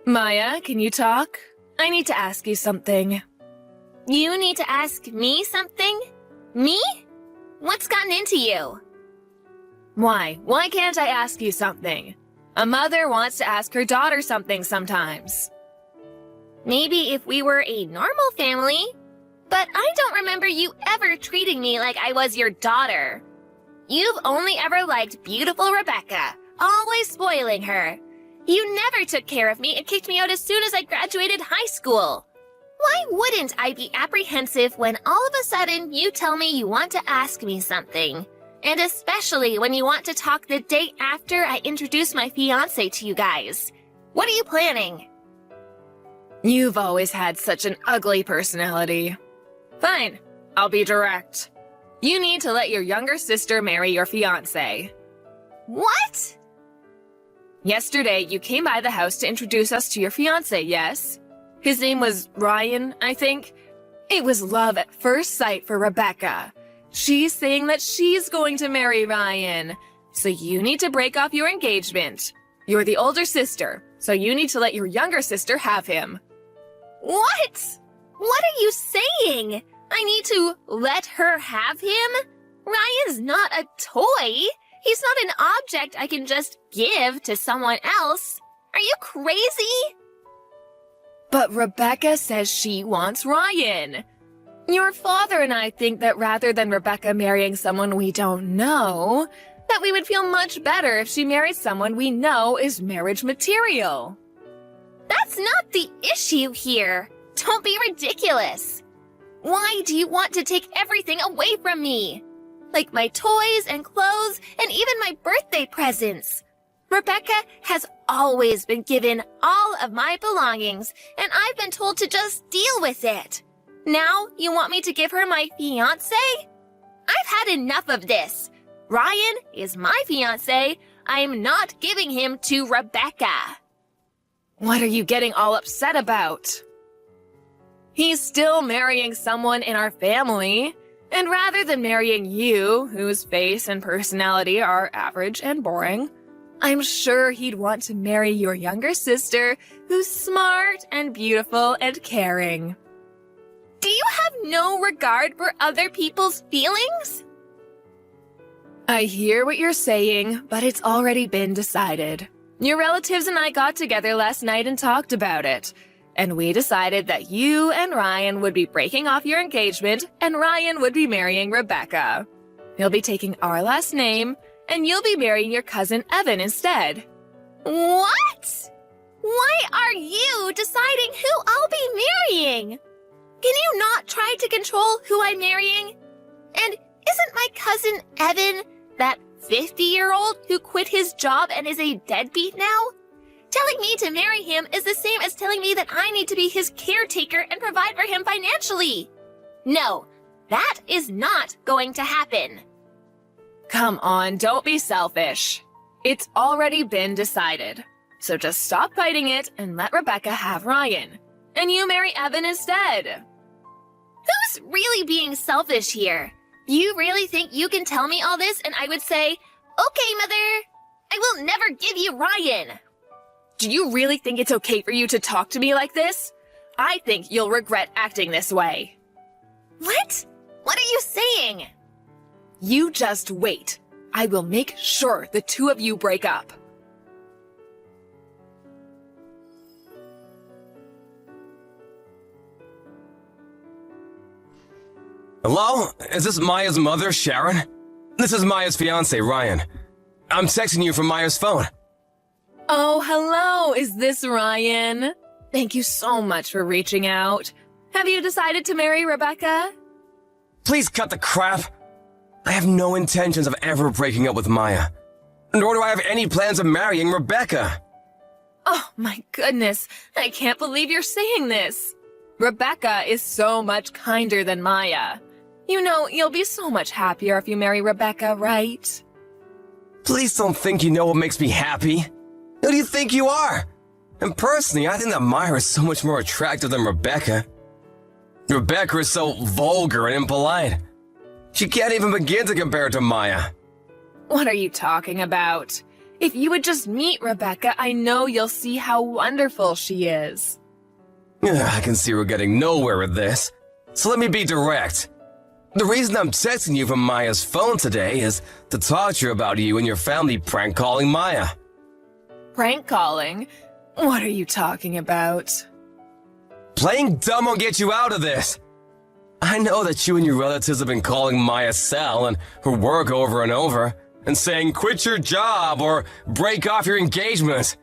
Maya, can you talk? I need to ask you something. You need to ask me something? Me? What's gotten into you? Why? Why can't I ask you something? A mother wants to ask her daughter something sometimes. Maybe if we were a normal family. But I don't remember you ever treating me like I was your daughter. You've only ever liked beautiful Rebecca, always spoiling her. You never took care of me and kicked me out as soon as I graduated high school. Why wouldn't I be apprehensive when all of a sudden you tell me you want to ask me something? And especially when you want to talk the day after I introduce my fiancé to you guys. What are you planning? You've always had such an ugly personality. Fine, I'll be direct. You need to let your younger sister marry your fiancé. What? Yesterday, you came by the house to introduce us to your fiancé, yes? His name was Ryan, I think. It was love at first sight for Rebecca. She's saying that she's going to marry Ryan. So you need to break off your engagement. You're the older sister, so you need to let your younger sister have him. What? What are you saying? I need to let her have him? Ryan's not a toy. He's not an object I can just give to someone else. Are you crazy? But Rebecca says she wants Ryan. Your father and I think that rather than Rebecca marrying someone we don't know, that we would feel much better if she married someone we know is marriage material. That's not the issue here. Don't be ridiculous. Why do you want to take everything away from me? Like my toys and clothes and even my birthday presents. Rebecca has always been given all of my belongings, and I've been told to just deal with it. Now you want me to give her my fiancé? I've had enough of this. Ryan is my fiancé. I'm not giving him to Rebecca. What are you getting all upset about? He's still marrying someone in our family. And rather than marrying you, whose face and personality are average and boring, I'm sure he'd want to marry your younger sister, who's smart and beautiful and caring. Do you have no regard for other people's feelings? I hear what you're saying, but it's already been decided. Your relatives and I got together last night and talked about it. And we decided that you and Ryan would be breaking off your engagement, and Ryan would be marrying Rebecca. He'll be taking our last name, and you'll be marrying your cousin Evan instead. What? Why are you deciding who I'll be marrying? Can you not try to control who I'm marrying? And isn't my cousin Evan that 50-year-old who quit his job and is a deadbeat now? Telling me to marry him is the same as telling me that I need to be his caretaker and provide for him financially. No, that is not going to happen. Come on, don't be selfish. It's already been decided. So just stop fighting it and let Rebecca have Ryan. And you marry Evan instead. Who's really being selfish here? You really think you can tell me all this and I would say, okay, mother, I will never give you Ryan. Do you really think it's okay for you to talk to me like this? I think you'll regret acting this way. What? What are you saying? You just wait. I will make sure the two of you break up. Hello? Is this Maya's mother, Sharon? This is Maya's fiancé, Ryan. I'm texting you from Maya's phone. Oh, hello. Is this Ryan? Thank you so much for reaching out. Have you decided to marry Rebecca? Please cut the crap. I have no intentions of ever breaking up with Maya. Nor do I have any plans of marrying Rebecca. Oh, my goodness. I can't believe you're saying this. Rebecca is so much kinder than Maya. You know, you'll be so much happier if you marry Rebecca, right? Please don't think you know what makes me happy. Who do you think you are? And personally, I think that Maya is so much more attractive than Rebecca. Rebecca is so vulgar and impolite. She can't even begin to compare to Maya. What are you talking about? If you would just meet Rebecca, I know you'll see how wonderful she is. I can see we're getting nowhere with this. So let me be direct. The reason I'm texting you from Maya's phone today is to talk to you about you and your family prank calling Maya. Prank calling? What are you talking about? Playing dumb will get you out of this. I know that you and your relatives have been calling Maya Sal and her work over and over, and saying quit your job or break off your engagement.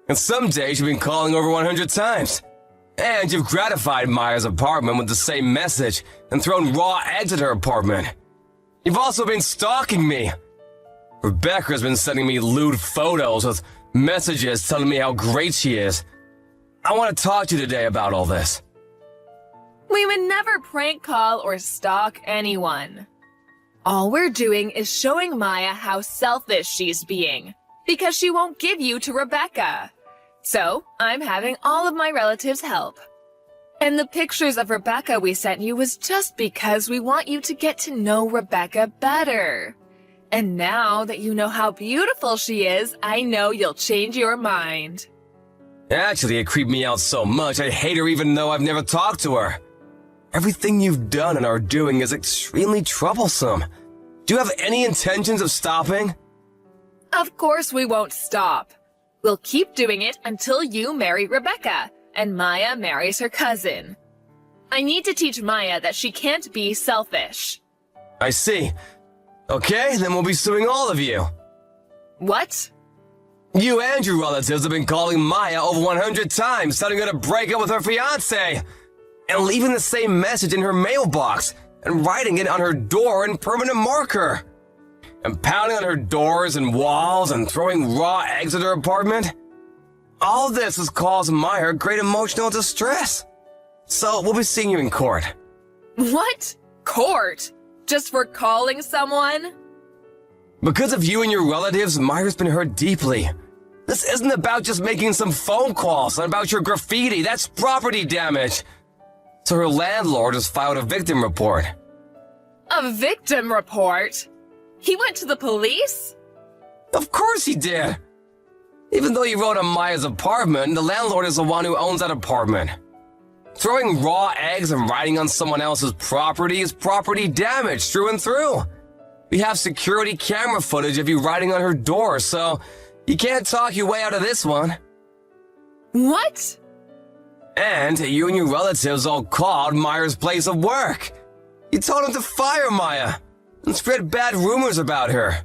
And some days you've been calling over 100 times. And you've gratified Maya's apartment with the same message and thrown raw eggs at her apartment. You've also been stalking me. Rebecca's been sending me lewd photos with messages telling me how great she is. I want to talk to you today about all this. We would never prank call or stalk anyone. All we're doing is showing Maya how selfish she's being, because she won't give you to Rebecca. So, I'm having all of my relatives help. And the pictures of Rebecca we sent you was just because we want you to get to know Rebecca better. And now that you know how beautiful she is, I know you'll change your mind. Actually, it creeped me out so much I hate her even though I've never talked to her. Everything you've done and are doing is extremely troublesome. Do you have any intentions of stopping? Of course we won't stop. We'll keep doing it until you marry Rebecca and Maya marries her cousin. I need to teach Maya that she can't be selfish. I see. Okay, then we'll be suing all of you. What? You and your relatives have been calling Maya over 100 times, telling her to break up with her fiancé, and leaving the same message in her mailbox, and writing it on her door in permanent marker, and pounding on her doors and walls, and throwing raw eggs at her apartment. All this has caused Maya great emotional distress. So we'll be seeing you in court. What? Court? Just for calling someone? Because of you and your relatives, Maya's been hurt deeply. This isn't about just making some phone calls and about your graffiti. That's property damage. So her landlord has filed a victim report. A victim report? He went to the police? Of course he did. Even though he wrote on Maya's apartment, the landlord is the one who owns that apartment. Throwing raw eggs and writing on someone else's property is property damage through and through. We have security camera footage of you writing on her door, so you can't talk your way out of this one. What? And you and your relatives all called Maya's place of work. You told him to fire Maya and spread bad rumors about her.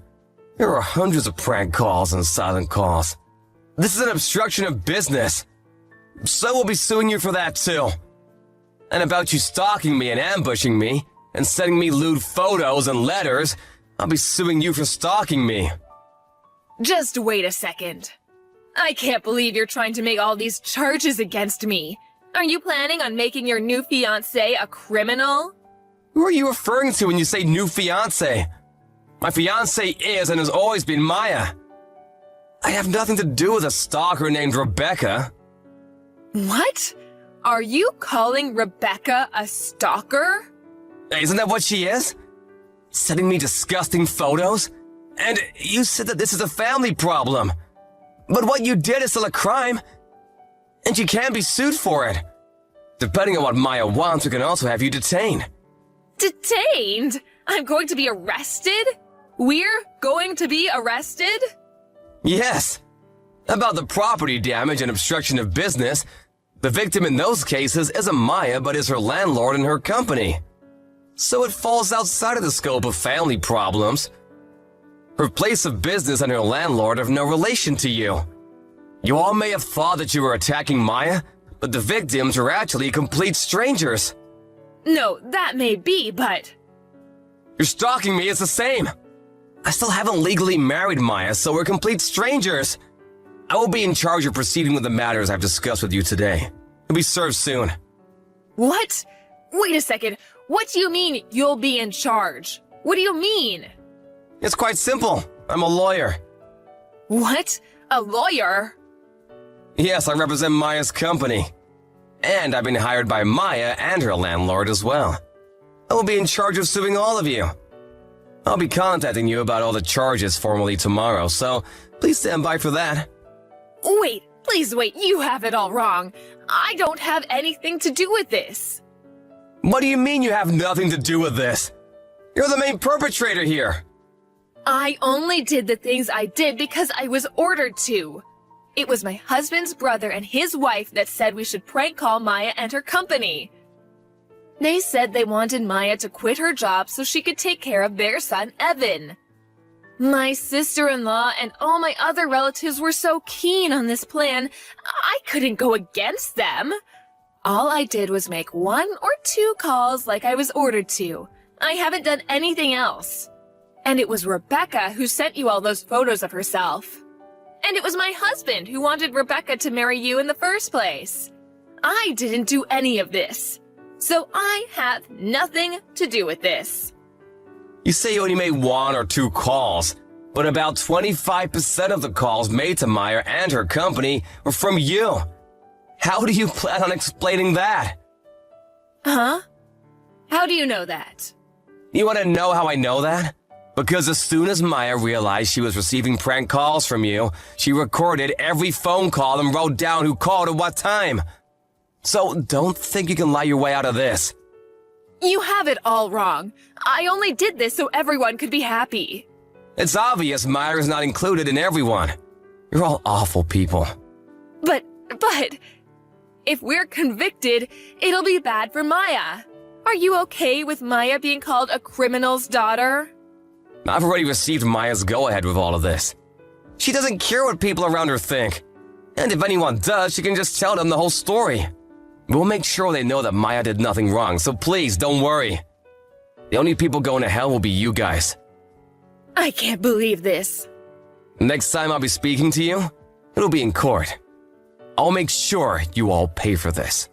There are hundreds of prank calls and silent calls. This is an obstruction of business. So we'll be suing you for that too. And about you stalking me and ambushing me and sending me lewd photos and letters, I'll be suing you for stalking me. Just wait a second. I can't believe you're trying to make all these charges against me. Are you planning on making your new fiancé a criminal? Who are you referring to when you say new fiancé? My fiancé is and has always been Maya. I have nothing to do with a stalker named Rebecca. What? Are you calling Rebecca a stalker? Isn't that what she is? Sending me disgusting photos? And you said that this is a family problem. But what you did is still a crime. And you can be sued for it. Depending on what Maya wants, we can also have you detained. Detained? I'm going to be arrested? We're going to be arrested? Yes. About the property damage and obstruction of business, the victim in those cases isn't Maya, but is her landlord and her company. So it falls outside of the scope of family problems. Her place of business and her landlord have no relation to you. You all may have thought that you were attacking Maya, but the victims are actually complete strangers. No, that may be, but... You're stalking me, it's the same. I still haven't legally married Maya, so we're complete strangers. I will be in charge of proceeding with the matters I've discussed with you today. You'll be served soon. What? Wait a second. What do you mean, you'll be in charge? What do you mean? It's quite simple. I'm a lawyer. What? A lawyer? Yes, I represent Maya's company. And I've been hired by Maya and her landlord as well. I will be in charge of suing all of you. I'll be contacting you about all the charges formally tomorrow, so Please stand by for that. Wait, please wait, you have it all wrong. I don't have anything to do with this. What do you mean you have nothing to do with this? You're the main perpetrator here. I only did the things I did because I was ordered to. It was my husband's brother and his wife that said we should prank call Maya and her company. They said they wanted Maya to quit her job so she could take care of their son, Evan. My sister-in-law and all my other relatives were so keen on this plan, I couldn't go against them. All I did was make 1 or 2 calls like I was ordered to. I haven't done anything else. And it was Rebecca who sent you all those photos of herself. And it was my husband who wanted Rebecca to marry you in the first place. I didn't do any of this. So I have nothing to do with this. You say you only made 1 or 2 calls, but about 25% of the calls made to Maya and her company were from you. How do you plan on explaining that? Huh? How do you know that? You want to know how I know that? Because as soon as Maya realized she was receiving prank calls from you, she recorded every phone call and wrote down who called at what time. So don't think you can lie your way out of this. You have it all wrong. I only did this so everyone could be happy. It's obvious Maya is not included in everyone. You're all awful people. But, if we're convicted, it'll be bad for Maya. Are you okay with Maya being called a criminal's daughter? I've already received Maya's go-ahead with all of this. She doesn't care what people around her think. And if anyone does, she can just tell them the whole story. We'll make sure they know that Maya did nothing wrong, so please don't worry. The only people going to hell will be you guys. I can't believe this. Next time I'll be speaking to you, it'll be in court. I'll make sure you all pay for this.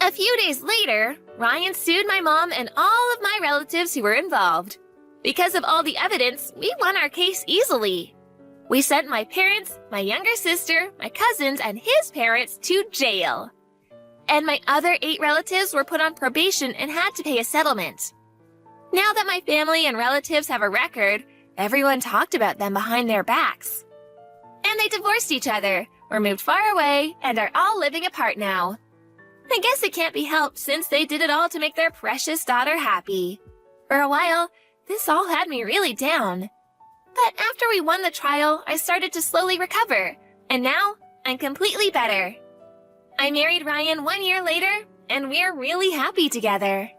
A few days later, Ryan sued my mom and all of my relatives who were involved. Because of all the evidence, we won our case easily. We sent my parents, my younger sister, my cousins, and his parents to jail. And my other 8 relatives were put on probation and had to pay a settlement. Now that my family and relatives have a record, everyone talked about them behind their backs. And they divorced each other, or moved far away, and are all living apart now. I guess it can't be helped since they did it all to make their precious daughter happy. For a while, this all had me really down. But after we won the trial, I started to slowly recover, and now I'm completely better. I married Ryan 1 year later, and we're really happy together.